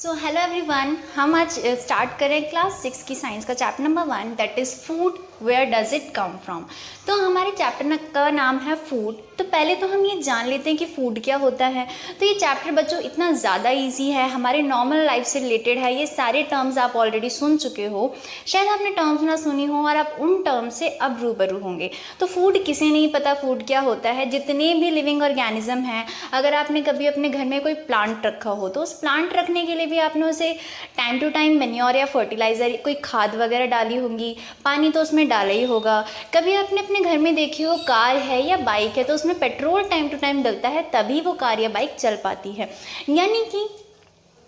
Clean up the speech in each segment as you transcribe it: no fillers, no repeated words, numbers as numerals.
So hello everyone, हम आज start करें क्लास 6 की साइंस का chapter number 1 that is food, where does it come from. तो हमारे चैप्टर का नाम है फूड। तो पहले तो हम ये जान लेते हैं कि फ़ूड क्या होता है। तो ये चैप्टर बच्चों इतना ज़्यादा इजी है, हमारे नॉर्मल लाइफ से रिलेटेड है। ये सारे टर्म्स आप ऑलरेडी सुन चुके हो, शायद आपने टर्म्स ना सुनी हो और आप उन टर्म्स से अब रूबरू होंगे। तो फूड किसे नहीं पता फूड क्या होता है। जितने भी लिविंग ऑर्गेनिज्म हैं, अगर आपने कभी अपने घर में कोई प्लांट रखा हो तो उस प्लांट रखने के लिए भी आपने उसे टाइम टू टाइम मैन्योर या फर्टिलाइज़र कोई खाद वगैरह डाली होंगी, पानी तो उसमें डाला ही होगा। कभी आपने अपने घर में देखी हो कार है या बाइक है तो उसमें पेट्रोल टाइम टू टाइम डलता है, तभी वो कार या बाइक चल पाती है। यानी कि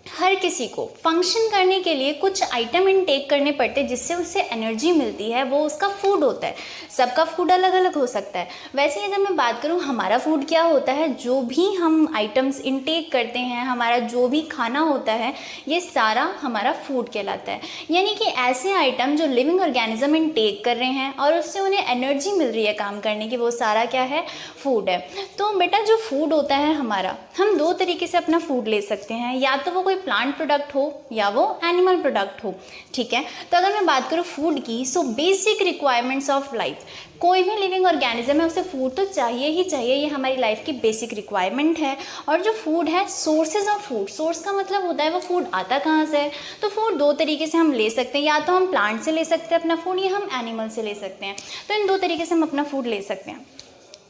हर किसी को फंक्शन करने के लिए कुछ आइटम इनटेक करने पड़ते हैं जिससे उससे एनर्जी मिलती है, वो उसका फूड होता है। सबका फूड अलग अलग हो सकता है। वैसे ही अगर मैं बात करूँ हमारा फूड क्या होता है, जो भी हम आइटम्स इनटेक करते हैं, हमारा जो भी खाना होता है, ये सारा हमारा फूड कहलाता है। यानी कि ऐसे आइटम जो लिविंग ऑर्गेनिज्म इनटेक कर रहे हैं और उससे उन्हें एनर्जी मिल रही है काम करने की, वो सारा क्या है, फूड है। तो बेटा जो फूड होता है हमारा, हम दो तरीके से अपना फूड ले सकते हैं, या तो वो कोई प्लांट प्रोडक्ट हो या वो एनिमल प्रोडक्ट हो। ठीक है, तो अगर मैं बात करूँ फूड की, so basic requirements of life, कोई भी लिविंग ऑर्गेनिज्म है उसे फूड तो चाहिए ही चाहिए, ये हमारी लाइफ की बेसिक रिक्वायरमेंट है। और जो फूड है, सोर्सेज ऑफ फूड, सोर्स का मतलब होता है वो फूड आता कहाँ से है। तो फूड दो तरीके से हम ले सकते हैं, या तो हम प्लांट से ले सकते हैं अपना फूड, या हम एनिमल से ले सकते हैं। तो इन दो तरीके से हम अपना फूड ले सकते हैं।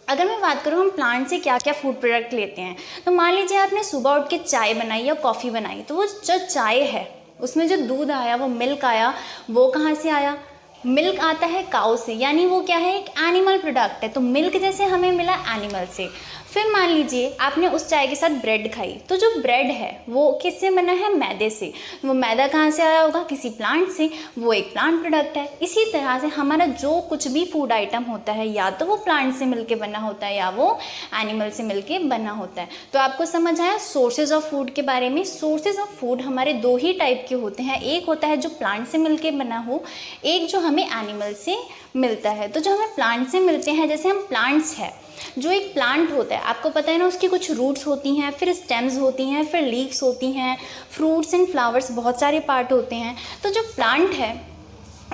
अगर मैं बात करूँ हम प्लांट से क्या क्या फूड प्रोडक्ट लेते हैं, तो मान लीजिए आपने सुबह उठ के चाय बनाई या कॉफ़ी बनाई, तो वो जो चाय है उसमें जो दूध आया, वो मिल्क आया, वो कहाँ से आया, मिल्क आता है काऊ से, यानी वो क्या है, एक एनिमल प्रोडक्ट है। तो मिल्क जैसे हमें मिला एनिमल से। फिर मान लीजिए आपने उस चाय के साथ ब्रेड खाई, तो जो ब्रेड है वो किससे बना है, मैदे से। वो मैदा कहाँ से आया होगा, किसी प्लांट से, वो एक प्लांट प्रोडक्ट है। इसी तरह से हमारा जो कुछ भी फूड आइटम होता है, या तो वो प्लांट से मिलके बना होता है या वो एनिमल से मिलके बना होता है। तो आपको समझ आया सोर्सेज ऑफ फूड के बारे में। सोर्सेज ऑफ फूड हमारे दो ही टाइप के होते हैं, एक होता है जो प्लांट से मिलके बना हो, एक जो हमें एनिमल से मिलता है। तो जो हमें प्लांट से मिलते हैं, जैसे हम प्लांट्स है, जो एक प्लांट होता है आपको पता है ना, उसकी कुछ रूट्स होती हैं, फिर स्टेम्स होती हैं, फिर लीव्स होती हैं, फ्रूट्स एंड फ्लावर्स, बहुत सारे पार्ट होते हैं। तो जो प्लांट है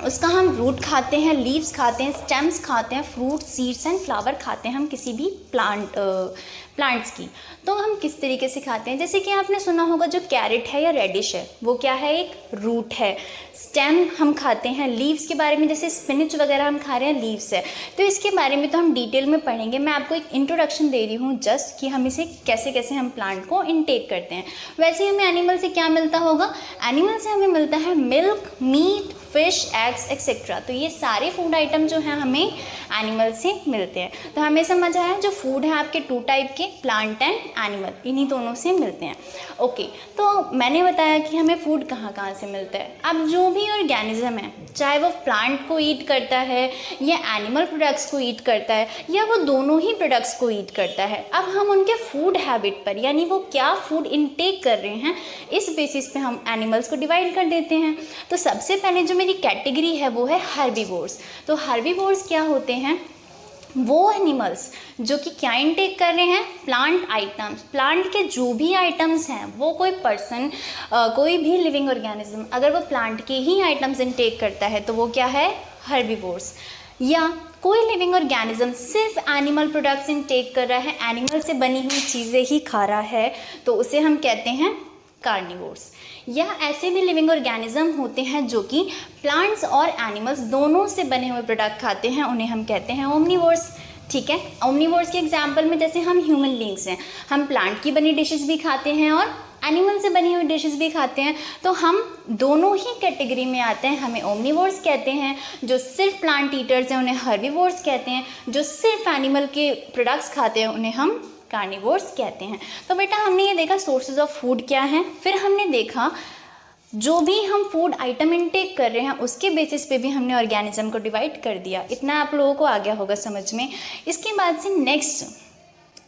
उसका हम रूट खाते हैं, लीव्स खाते हैं, स्टेम्स खाते हैं, फ्रूट, सीड्स एंड फ्लावर खाते हैं हम किसी भी प्लांट्स की। तो हम किस तरीके से खाते हैं, जैसे कि आपने सुना होगा जो कैरेट है या रेडिश है, वो क्या है, एक रूट है। स्टेम हम खाते हैं, लीव्स के बारे में जैसे स्पिनच वगैरह हम खा रहे हैं, लीव्स है। तो इसके बारे में तो हम डिटेल में पढ़ेंगे, मैं आपको एक इंट्रोडक्शन दे रही हूँ जस्ट कि हम इसे कैसे कैसे हम प्लांट को इनटेक करते हैं। वैसे ही हमें एनिमल से क्या मिलता होगा, एनिमल से हमें मिलता है milk, meat, fish, eggs etcetera. तो ये सारे फूड आइटम जो हैं हमें एनिमल से मिलते हैं। तो हमें समझ आया जो फूड है आपके टू टाइप के, प्लांट एंड एनिमल, इन्हीं दोनों से मिलते हैं। ओके, तो मैंने बताया कि हमें फूड कहाँ कहाँ से मिलता है। अब जो भी ऑर्गेनिज्म है, चाहे वो प्लांट को ईट करता है या एनिमल प्रोडक्ट्स को ईट करता है, या वो दोनों ही प्रोडक्ट्स को ईट करता है, अब हम उनके फूड हैबिट पर, यानी वो क्या फूड इनटेक कर रहे हैं, इस बेसिस पे हम एनिमल्स को डिवाइड कर देते हैं। तो सबसे पहले जो मेरी कैटेगरी है वो है हर्बीवोर्स। तो हर्बीवोर्स क्या होते हैं, वो एनिमल्स जो कि क्या इनटेक कर रहे हैं, प्लांट आइटम्स। प्लांट के जो भी आइटम्स हैं, वो कोई पर्सन, कोई भी लिविंग ऑर्गेनिज्म अगर वो प्लांट के ही आइटम्स इनटेक करता है तो वो क्या है, हर्बीवोर्स। या कोई लिविंग ऑर्गेनिज्म सिर्फ एनिमल प्रोडक्ट्स इनटेक कर रहा है, एनिमल से बनी हुई चीज़ें ही खा रहा है, तो उसे हम कहते हैं कार्निवोर्स। या ऐसे भी लिविंग ऑर्गेनिज्म होते हैं जो कि प्लांट्स और एनिमल्स दोनों से बने हुए प्रोडक्ट खाते हैं, उन्हें हम कहते हैं ओमनीवोर्स। ठीक है, ओमनीवोर्स के एग्जांपल में जैसे हम ह्यूमन बींग्स हैं, हम प्लांट की बनी डिशेस भी खाते हैं और एनिमल से बनी हुई डिशेस भी खाते हैं। तो हम दोनों ही कैटेगरी में आते हैं, हमें ओमनीवोर्स कहते हैं। जो सिर्फ प्लांट ईटर्स हैं उन्हें हर्बीवोर्स कहते हैं, जो सिर्फ एनिमल के प्रोडक्ट्स खाते हैं उन्हें हम कार्निवोर्स कहते हैं। तो बेटा हमने ये देखा सोर्सेज ऑफ फूड क्या हैं, फिर हमने देखा जो भी हम फूड आइटम इनटेक कर रहे हैं उसके बेसिस पे भी हमने ऑर्गेनिज्म को डिवाइड कर दिया। इतना आप लोगों को आ गया होगा समझ में। इसके बाद से नेक्स्ट,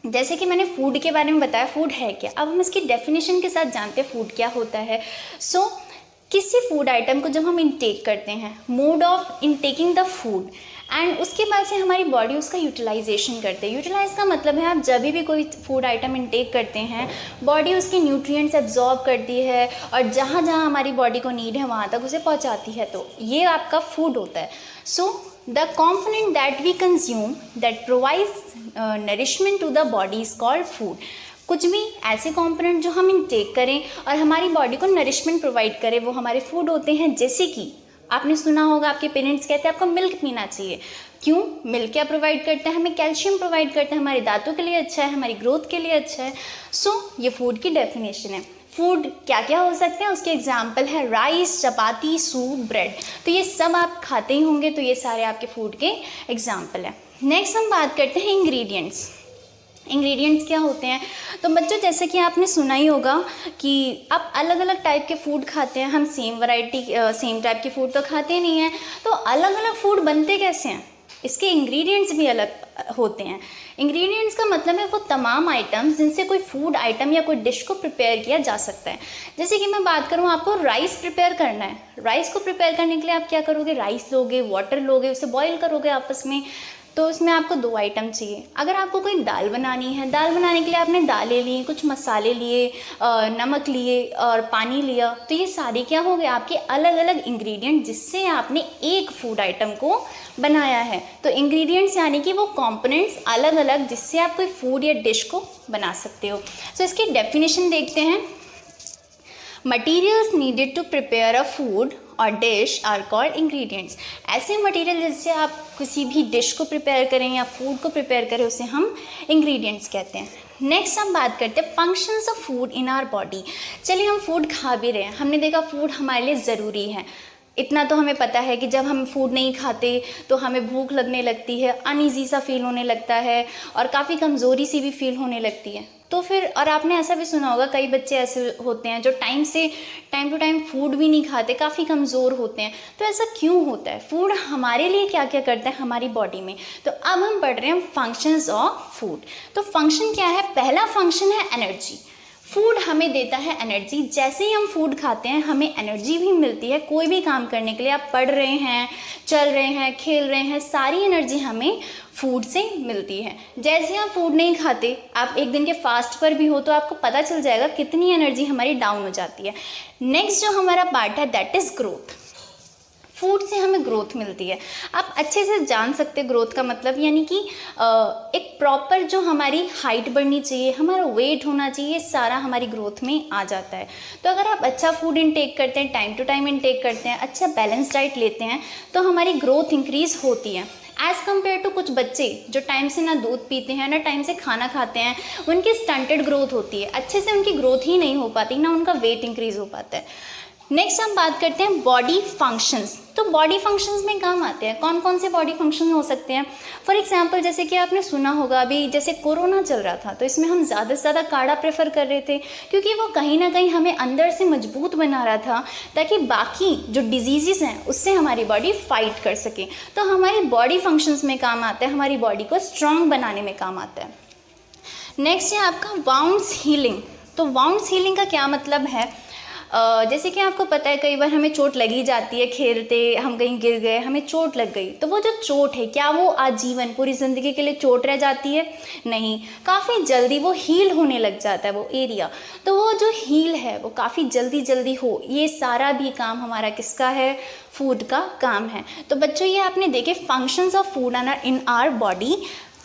जैसे कि मैंने फूड के बारे में बताया, फूड है क्या, अब हम इसकी डेफिनेशन के साथ जानते हैं फूड क्या होता है। सो किसी फूड आइटम को जब हम इनटेक करते हैं, mode of intaking the food, and उसके बाद से हमारी बॉडी उसका यूटिलाइजेशन करते हैं। यूटिलाइज का मतलब है आप जब भी कोई फूड आइटम इनटेक करते हैं, बॉडी उसके न्यूट्रिएंट्स एब्जॉर्ब करती है और जहाँ जहाँ हमारी बॉडी को नीड है वहाँ तक उसे पहुँचाती है, तो ये आपका फूड होता है। So the component that we consume that provides nourishment to the body is called food. कुछ भी ऐसे कंपोनेंट जो हम इनटेक करें और हमारी बॉडी को नरिशमेंट प्रोवाइड करें, वो हमारे फूड होते हैं। जैसे कि आपने सुना होगा आपके पेरेंट्स कहते हैं आपको मिल्क पीना चाहिए। क्यों? मिल्क क्या प्रोवाइड करता है? हमें कैल्शियम प्रोवाइड करता है, हमारे दांतों के लिए अच्छा है, हमारी ग्रोथ के लिए अच्छा है। सो ये फूड की डेफिनेशन है। फूड क्या क्या हो सकते हैं उसके एग्जाम्पल है राइस, चपाती, सूप, ब्रेड। तो ये सब आप खाते ही होंगे, तो ये सारे आपके फूड के एग्जाम्पल हैं। नेक्स्ट हम बात करते हैं इंग्रेडिएंट्स। इंग्रेडिएंट्स क्या होते हैं? तो बच्चों जैसे कि आपने सुना ही होगा कि आप अलग अलग टाइप के फूड खाते हैं, हम सेम टाइप के फूड तो खाते नहीं हैं। तो अलग अलग फूड बनते कैसे हैं? इसके इंग्रेडिएंट्स भी अलग होते हैं। इंग्रेडिएंट्स का मतलब है वो तमाम आइटम्स जिनसे कोई फूड आइटम या कोई डिश को प्रिपेयर किया जा सकता है। जैसे कि मैं बात करूँ, आपको राइस प्रिपेयर करना है। राइस को प्रिपेयर करने के लिए आप क्या करोगे? राइस लोगे, वाटर लोगे, उसे बॉईल करोगे आपस में, तो उसमें आपको 2 आइटम चाहिए। अगर आपको कोई दाल बनानी है, दाल बनाने के लिए आपने दालें ली, कुछ मसाले लिए, नमक लिए और पानी लिया, तो ये सारे क्या हो गए? आपके अलग अलग इंग्रेडिएंट जिससे आपने एक फूड आइटम को बनाया है। तो इंग्रेडिएंट्स यानी कि वो कंपोनेंट्स अलग अलग जिससे आप कोई फूड या डिश को बना सकते हो। तो इसकी डेफिनेशन देखते हैं। Materials needed to prepare a food or dish are called ingredients. ऐसे मटेरियल जिससे आप किसी भी डिश को प्रिपेयर करें या फूड को प्रिपेयर करें, उसे हम इंग्रेडिएंट्स कहते हैं। नेक्स्ट हम बात करते हैं functions of food in our body. चलिए हम फूड खा भी रहे हैं, हमने देखा फूड हमारे लिए ज़रूरी है। इतना तो हमें पता है कि जब हम फूड नहीं खाते तो हमें भूख लगने लगती है, अनईजी सा फील होने लगता है और काफ़ी कमज़ोरी सी भी फील होने लगती है। तो फिर और आपने ऐसा भी सुना होगा कई बच्चे ऐसे होते हैं जो टाइम टू टाइम फूड भी नहीं खाते, काफ़ी कमज़ोर होते हैं। तो ऐसा क्यों होता है? फूड हमारे लिए क्या क्या करता है हमारी बॉडी में? तो अब हम पढ़ रहे हैं फंक्शंस ऑफ फूड। तो फंक्शन क्या है? पहला फंक्शन है एनर्जी। फूड हमें देता है एनर्जी। जैसे ही हम फूड खाते हैं हमें एनर्जी भी मिलती है कोई भी काम करने के लिए। आप पढ़ रहे हैं, चल रहे हैं, खेल रहे हैं, सारी एनर्जी हमें फूड से मिलती है। जैसे आप फूड नहीं खाते, आप एक दिन के फास्ट पर भी हो, तो आपको पता चल जाएगा कितनी एनर्जी हमारी डाउन हो जाती है। नेक्स्ट जो हमारा पार्ट है दैट इज़ ग्रोथ। फूड से हमें ग्रोथ मिलती है। आप अच्छे से जान सकते हैं ग्रोथ का मतलब, यानी कि एक प्रॉपर जो हमारी हाइट बढ़नी चाहिए, हमारा वेट होना चाहिए, ये सारा हमारी ग्रोथ में आ जाता है। तो अगर आप अच्छा फूड इनटेक करते हैं, टाइम टू टाइम इनटेक करते हैं, अच्छा बैलेंस डाइट लेते हैं, तो हमारी ग्रोथ इंक्रीज़ होती है। एज़ कम्पेयर टू कुछ बच्चे जो टाइम से ना दूध पीते हैं ना टाइम से खाना खाते हैं, उनकी स्टंटेड ग्रोथ होती है, अच्छे से उनकी ग्रोथ ही नहीं हो पाती, ना उनका वेट इंक्रीज़ हो पाता है। नेक्स्ट हम बात करते हैं बॉडी फंक्शंस। तो बॉडी फंक्शंस में काम आते हैं, कौन कौन से बॉडी फंक्शन हो सकते हैं? फॉर एग्जांपल जैसे कि आपने सुना होगा अभी जैसे कोरोना चल रहा था, तो इसमें हम ज़्यादा से ज़्यादा काढ़ा प्रेफर कर रहे थे, क्योंकि वो कहीं ना कहीं हमें अंदर से मजबूत बना रहा था, ताकि बाकी जो डिजीज़ हैं उससे हमारी बॉडी फाइट कर सके। तो हमारी बॉडी फंक्शंस में काम आता है, हमारी बॉडी को स्ट्रॉन्ग बनाने में काम आता है। नेक्स्ट है आपका वाउंड्स हीलिंग। तो वाउंड्स हीलिंग का क्या मतलब है? जैसे कि आपको पता है कई बार हमें चोट लगी जाती है, खेलते हम कहीं गिर गए, हमें चोट लग गई, तो वो जो चोट है क्या वो आजीवन पूरी ज़िंदगी के लिए चोट रह जाती है? नहीं, काफ़ी जल्दी वो हील होने लग जाता है वो एरिया। तो वो जो हील है वो काफ़ी जल्दी हो, ये सारा भी काम हमारा किसका है? फूड का काम है। तो बच्चों ये आपने देखे functions of food in our body.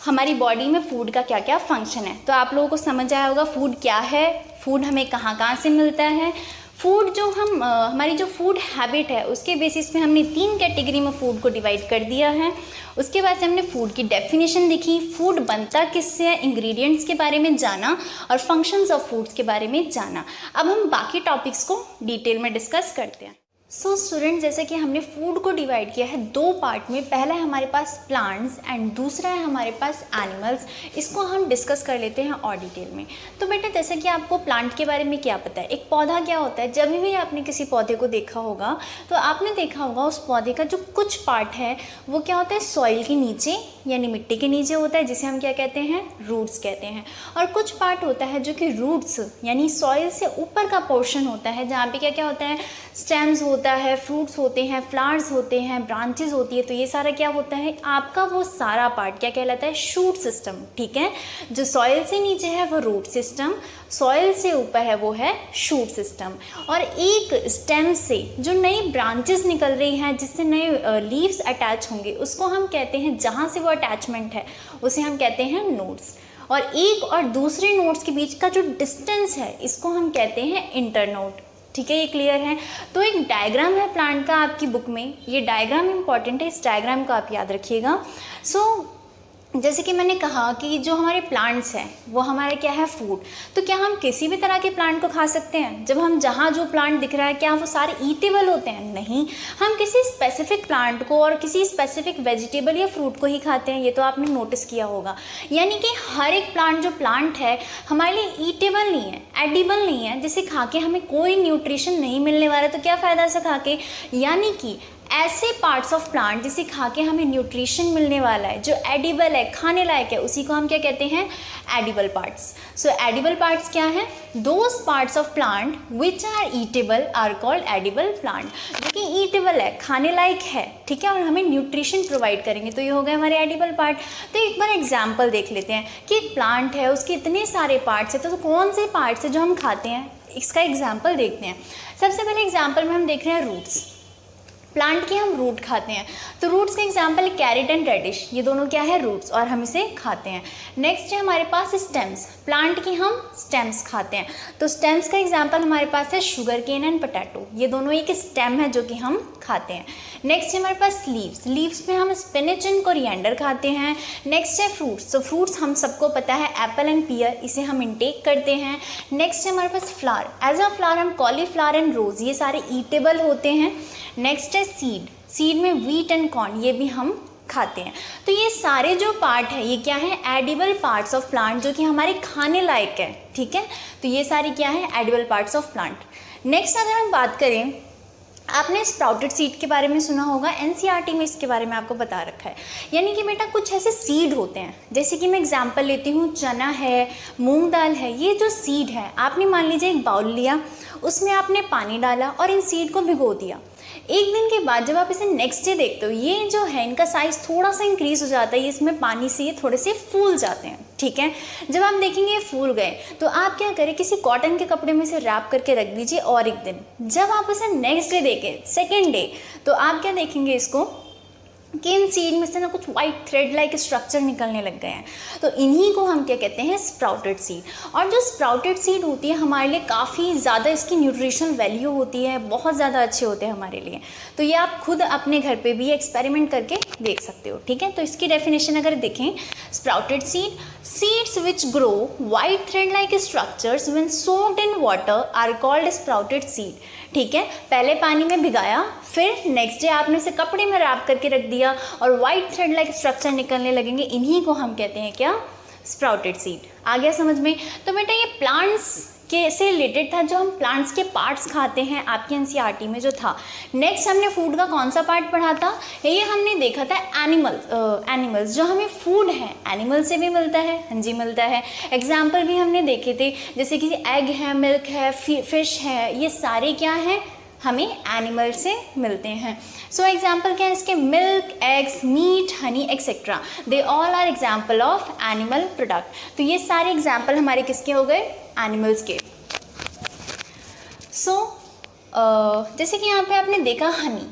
हमारी बॉडी में फूड का क्या क्या फंक्शन है, तो आप लोगों को समझ आया होगा फूड क्या है, फूड हमें कहाँ कहाँ से मिलता है। फूड जो हमारी जो फूड हैबिट है उसके बेसिस पे हमने 3 कैटेगरी में फूड को डिवाइड कर दिया है। उसके बाद से हमने फूड की डेफिनेशन देखी, फूड बनता किससे है, इंग्रेडिएंट्स के बारे में जाना और फंक्शंस ऑफ फूड्स के बारे में जाना। अब हम बाकी टॉपिक्स को डिटेल में डिस्कस करते हैं। सो स्टूडेंट, जैसे कि हमने फूड को डिवाइड किया है दो पार्ट में, पहला है हमारे पास प्लांट्स एंड दूसरा है हमारे पास एनिमल्स। इसको हम डिस्कस कर लेते हैं और डिटेल में। तो बेटा, जैसे कि आपको प्लांट के बारे में क्या पता है, एक पौधा क्या होता है। जब भी आपने किसी पौधे को देखा होगा तो आपने देखा होगा उस पौधे का जो कुछ पार्ट है वो क्या होता है, सॉइल के नीचे यानी मिट्टी के नीचे होता है, जिसे हम क्या कहते हैं, रूट्स कहते हैं। और कुछ पार्ट होता है जो कि रूट्स यानी सॉइल से ऊपर का पोर्शन होता है, जहाँ पे क्या क्या होता है, स्टेम्स होता है, फ्रूट्स होते हैं, फ्लावर्स होते हैं, ब्रांचेस होती है। तो ये सारा क्या होता है, आपका वो सारा पार्ट क्या कहलाता है, शूट सिस्टम। ठीक है, जो सॉइल से नीचे है वो रूट सिस्टम, सॉइल से ऊपर है वो है शूट सिस्टम। और एक स्टेम से जो नई ब्रांचेस निकल रही हैं, जिससे नए लीव्स अटैच होंगे, उसको हम कहते हैं, जहाँ से वो अटैचमेंट है उसे हम कहते हैं नोड्स। और एक और दूसरे नोड्स के बीच का जो डिस्टेंस है इसको हम कहते हैं इंटरनोड। ठीक है, ये क्लियर है। तो एक डायग्राम है प्लांट का आपकी बुक में, ये डायग्राम इंपॉर्टेंट है, इस डायग्राम को आप याद रखिएगा। जैसे कि मैंने कहा कि जो हमारे प्लांट्स हैं वो हमारा क्या है, फूड। तो क्या हम किसी भी तरह के प्लांट को खा सकते हैं? जब हम जहाँ जो प्लांट दिख रहा है क्या वो सारे ईटेबल होते हैं? नहीं, हम किसी स्पेसिफिक प्लांट को और किसी स्पेसिफिक वेजिटेबल या फ्रूट को ही खाते हैं, ये तो आपने नोटिस किया होगा। यानी कि हर एक प्लांट जो प्लांट है हमारे लिए ईटेबल नहीं है, एडिबल नहीं है, जिसे खा के हमें कोई न्यूट्रिशन नहीं मिलने वाला। तो क्या फ़ायदा से खा के, यानी कि ऐसे पार्ट्स ऑफ प्लांट जिसे खा के हमें न्यूट्रिशन मिलने वाला है, जो एडिबल है, खाने लायक है, उसी को हम क्या कहते हैं, edible parts. So edible parts क्या है, those parts of plant which are eatable are called edible plant. जो कि ईटेबल है, खाने लायक है, ठीक है, और हमें न्यूट्रिशन प्रोवाइड करेंगे, तो ये हो गए हमारे एडिबल पार्ट। तो एक बार एग्जाम्पल देख लेते हैं कि एक प्लांट है, उसके इतने सारे पार्ट्स हैं, तो कौन से पार्ट्स हैं जो हम खाते हैं, इसका एग्जाम्पल देखते हैं। सबसे पहले एग्जाम्पल में हम देख रहे हैं रूट्स। प्लांट की हम रूट खाते हैं, तो रूट्स का एग्जाम्पल कैरेट एंड रेडिश, ये दोनों क्या है, रूट्स, और हम इसे खाते हैं। नेक्स्ट है हमारे पास स्टेम्स, प्लांट की हम स्टेम्स खाते हैं, तो स्टेम्स का एग्जाम्पल हमारे पास है शुगर केन एंड पोटैटो, ये दोनों एक स्टेम है जो कि हम खाते हैं। नेक्स्ट है हमारे पास लीव्स, लीव्स में हम स्पिनच एंड कोरिएंडर खाते हैं। नेक्स्ट है फ्रूट्स, तो फ्रूट्स हम सबको पता है एप्पल एंड पियर, इसे हम इंटेक करते हैं। नेक्स्ट है हमारे पास फ्लावर, एज अ फ्लावर हम कॉलीफ्लावर एंड रोज, ये सारे ईटेबल होते हैं। नेक्स्ट है सीड, सीड में व्हीट एंड कॉर्न, ये भी हम खाते हैं। तो ये सारे जो पार्ट है ये क्या है, एडिबल पार्ट्स ऑफ प्लांट, जो कि हमारे खाने लायक है। ठीक है, तो ये सारे क्या है, edible parts of plant. Next अगर हम बात करें, आपने स्प्राउटेड सीड के बारे में सुना होगा, एनसीईआरटी में इसके बारे में आपको बता रखा है। यानी कि बेटा कुछ ऐसे सीड होते हैं, जैसे कि मैं एग्जांपल लेती हूँ, चना है, मूंग दाल है, ये जो सीड है, आपने मान लीजिए एक बाउल लिया, उसमें आपने पानी डाला और इन सीड को भिगो दिया। एक दिन के बाद जब आप इसे नेक्स्ट डे देखते हो, ये जो है इनका साइज़ थोड़ा सा इंक्रीज हो जाता है, इसमें पानी से ये थोड़े से फूल जाते हैं। ठीक है, जब आप देखेंगे ये फूल गए तो आप क्या करें, किसी कॉटन के कपड़े में इसे रैप करके रख दीजिए, और एक दिन जब आप इसे नेक्स्ट डे देखें, सेकेंड डे, तो आप क्या देखेंगे इसको कि इन सीड में से ना कुछ वाइट थ्रेड लाइक स्ट्रक्चर निकलने लग गए हैं। तो इन्हीं को हम क्या कहते हैं, स्प्राउटेड सीड। और जो स्प्राउटेड सीड होती है हमारे लिए काफ़ी ज़्यादा इसकी न्यूट्रिशनल वैल्यू होती है, बहुत ज़्यादा अच्छे होते हैं हमारे लिए। तो ये आप खुद अपने घर पे भी एक्सपेरिमेंट करके देख सकते हो। ठीक है, तो इसकी डेफिनेशन अगर देखें, sprouted seed, seeds which grow white thread like structures when soaked in water are called sprouted seed. ठीक है, पहले पानी में भिगाया, फिर नेक्स्ट डे आपने इसे कपड़े में रैप करके रख दिया और वाइट थ्रेड लाइक स्ट्रक्चर निकलने लगेंगे, इन्हीं को हम कहते हैं क्या, स्प्राउटेड सीड। आ गया समझ में? तो बेटा ये प्लांट्स के से रिलेटेड था, जो हम प्लांट्स के पार्ट्स खाते हैं, आपके एनसीईआरटी में जो था। नेक्स्ट हमने फूड का कौन सा पार्ट पढ़ा था, ये हमने देखा था एनिमल्स, जो हमें फूड है एनिमल से भी मिलता है। हाँ जी, मिलता है। एग्जाम्पल भी हमने देखे थे, जैसे कि एग है, मिल्क है, फिश है, ये सारे क्या हैं, हमें एनिमल से मिलते हैं। सो एग्जाम्पल क्या है इसके, milk, eggs, meat, honey etcetera, they all are example of animal product. तो ये सारे एग्जाम्पल हमारे किसके हो गए, एनिमल्स के। जैसे कि यहाँ पे आपने देखा हनी,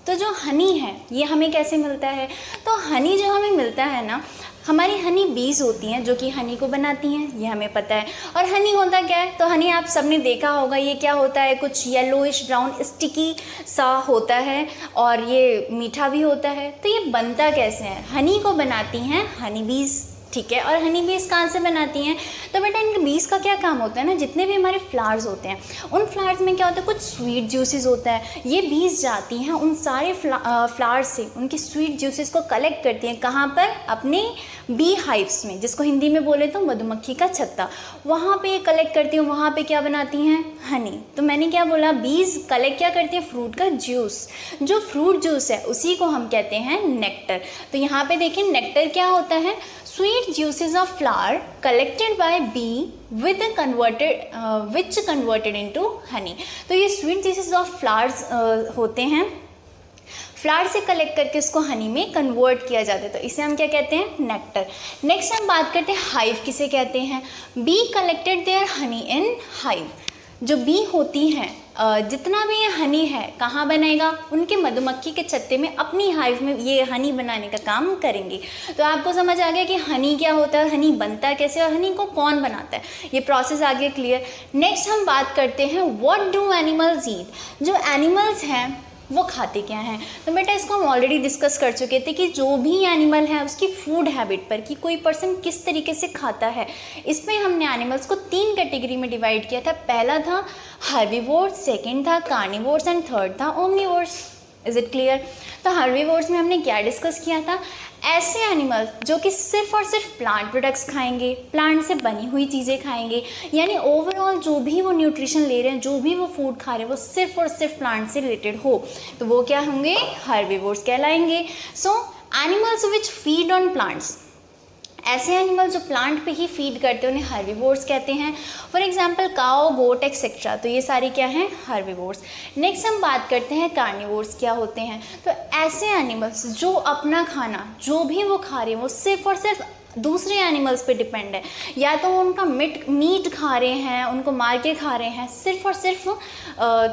तो जो हनी है ये हमें कैसे मिलता है, तो हनी जो हमें मिलता है ना, हमारी हनी बीज होती हैं जो कि हनी को बनाती हैं, ये हमें पता है। और हनी होता क्या है, तो हनी आप सबने देखा होगा, ये क्या होता है, कुछ येलोइश ब्राउन स्टिकी सा होता है और ये मीठा भी होता है। तो ये बनता कैसे है, हनी को बनाती हैं हनी बीज। ठीक है। और हनी बीज कहाँ से बनाती हैं? तो बेटा इनके बीज का क्या काम होता है ना, जितने भी हमारे फ्लावर्स होते हैं उन फ्लावर्स में क्या होता है, कुछ स्वीट जूसेस होता है। ये बीज जाती हैं उन सारे फ्लावर्स से, उनके स्वीट जूसेस को कलेक्ट करती हैं। कहाँ पर? अपने बी हाइव्स में, जिसको हिंदी में बोले तो मधुमक्खी का छत्ता, वहाँ पे कलेक्ट करती हैं। वहाँ पे क्या बनाती हैं? हनी। तो मैंने क्या बोला, बीज कलेक्ट क्या करती हैं? फ्रूट का जूस। जो फ्रूट जूस है उसी को हम कहते हैं नेक्टर। तो यहाँ पे देखिए नेक्टर क्या होता है, sweet juices of flower collected by bee with which converted into honey। तो ये स्वीट juices of flowers होते हैं, फ्लावर से कलेक्ट करके उसको हनी में कन्वर्ट किया जाता है, तो इसे हम क्या कहते हैं? नेक्टर। नेक्स्ट हम बात करते हैं हाइव किसे कहते हैं। Bee collected their honey in hive. जो बी होती हैं, जितना भी ये हनी है कहाँ बनाएगा? उनके मधुमक्खी के छत्ते में, अपनी हाइव में ये हनी बनाने का काम करेंगे। तो आपको समझ आ गया कि हनी क्या होता है, हनी बनता कैसे और हनी को कौन बनाता है, ये प्रोसेस आ गया क्लियर। नेक्स्ट हम बात करते हैं व्हाट डू एनिमल्स ईट। जो एनिमल्स हैं वो खाते क्या हैं? तो बेटा इसको हम ऑलरेडी डिस्कस कर चुके थे कि जो भी एनिमल है उसकी फूड हैबिट पर, कि कोई पर्सन किस तरीके से खाता है, इसमें हमने एनिमल्स को 3 कैटेगरी में डिवाइड किया था। पहला था हर्बीवोर्स, सेकंड था कार्निवोर्स एंड थर्ड था ओमनीवोर्स। Is it clear? तो हर्बीवोर्स में हमने क्या डिस्कस किया था, ऐसे एनिमल्स जो कि सिर्फ और सिर्फ प्लांट प्रोडक्ट्स खाएंगे, प्लांट से बनी हुई चीज़ें खाएंगे, यानी ओवरऑल जो भी वो न्यूट्रिशन ले रहे हैं, जो भी वो फूड खा रहे हैं वो सिर्फ और सिर्फ प्लांट से रिलेटेड हो, तो वो क्या होंगे? हर्बीवोर्स कहलाएंगे। So animals which feed on plants, ऐसे एनिमल जो प्लांट पे ही फीड करते हैं उन्हें हर्बीवोर्स कहते हैं। For example cow, goat etcetera, तो ये सारे क्या हैं? हर्बीवोर्स। नेक्स्ट हम बात करते हैं कार्निवोर्स क्या होते हैं। तो ऐसे एनिमल्स जो अपना खाना जो भी वो खा रहे हैं वो सिर्फ और सिर्फ दूसरे एनिमल्स पे डिपेंड है, या तो वो उनका मीट खा रहे हैं, उनको मार के खा रहे हैं, सिर्फ और सिर्फ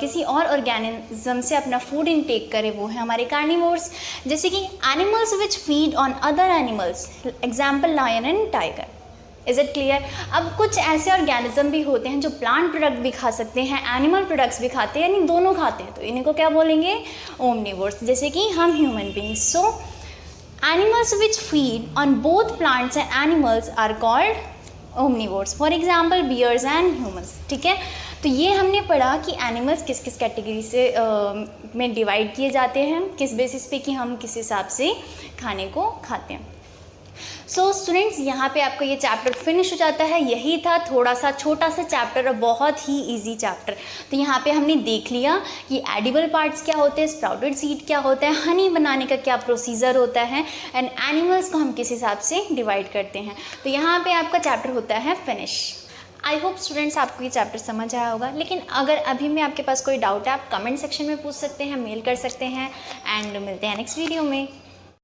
किसी और ऑर्गेनिज्म से अपना फूड इनटेक करे, वो है हमारे कार्निवोर्स। जैसे कि animals which feed on other animals, example lion and tiger. Is it clear? अब कुछ ऐसे ऑर्गेनिज्म भी होते हैं जो प्लांट प्रोडक्ट भी खा सकते हैं, एनिमल प्रोडक्ट्स भी खाते हैं, यानी दोनों खाते हैं, तो इनको क्या बोलेंगे? ओमनीवोर्स। जैसे कि हम human beings. So animals which feed on both plants and animals are called omnivores, for example bears and humans। ठीक है, तो ये हमने पढ़ा कि एनिमल्स किस किस कैटेगरी से में डिवाइड किए जाते हैं, किस बेसिस पे कि हम किस हिसाब से खाने को खाते हैं। सो स्टूडेंट्स, यहाँ पे आपको ये चैप्टर फिनिश हो जाता है। यही था थोड़ा सा छोटा सा चैप्टर और बहुत ही इजी चैप्टर। तो यहाँ पे हमने देख लिया कि एडिबल पार्ट्स क्या होते हैं, स्प्राउटेड सीड क्या होता है, हनी बनाने का क्या प्रोसीजर होता है, एंड एनिमल्स को हम किस हिसाब से डिवाइड करते हैं। तो यहाँ पे आपका चैप्टर होता है फिनिश। आई होप स्टूडेंट्स आपको ये चैप्टर समझ आया होगा, लेकिन अगर अभी में आपके पास कोई डाउट है आप कमेंट सेक्शन में पूछ सकते हैं, मेल कर सकते हैं, एंड मिलते हैं नेक्स्ट वीडियो में।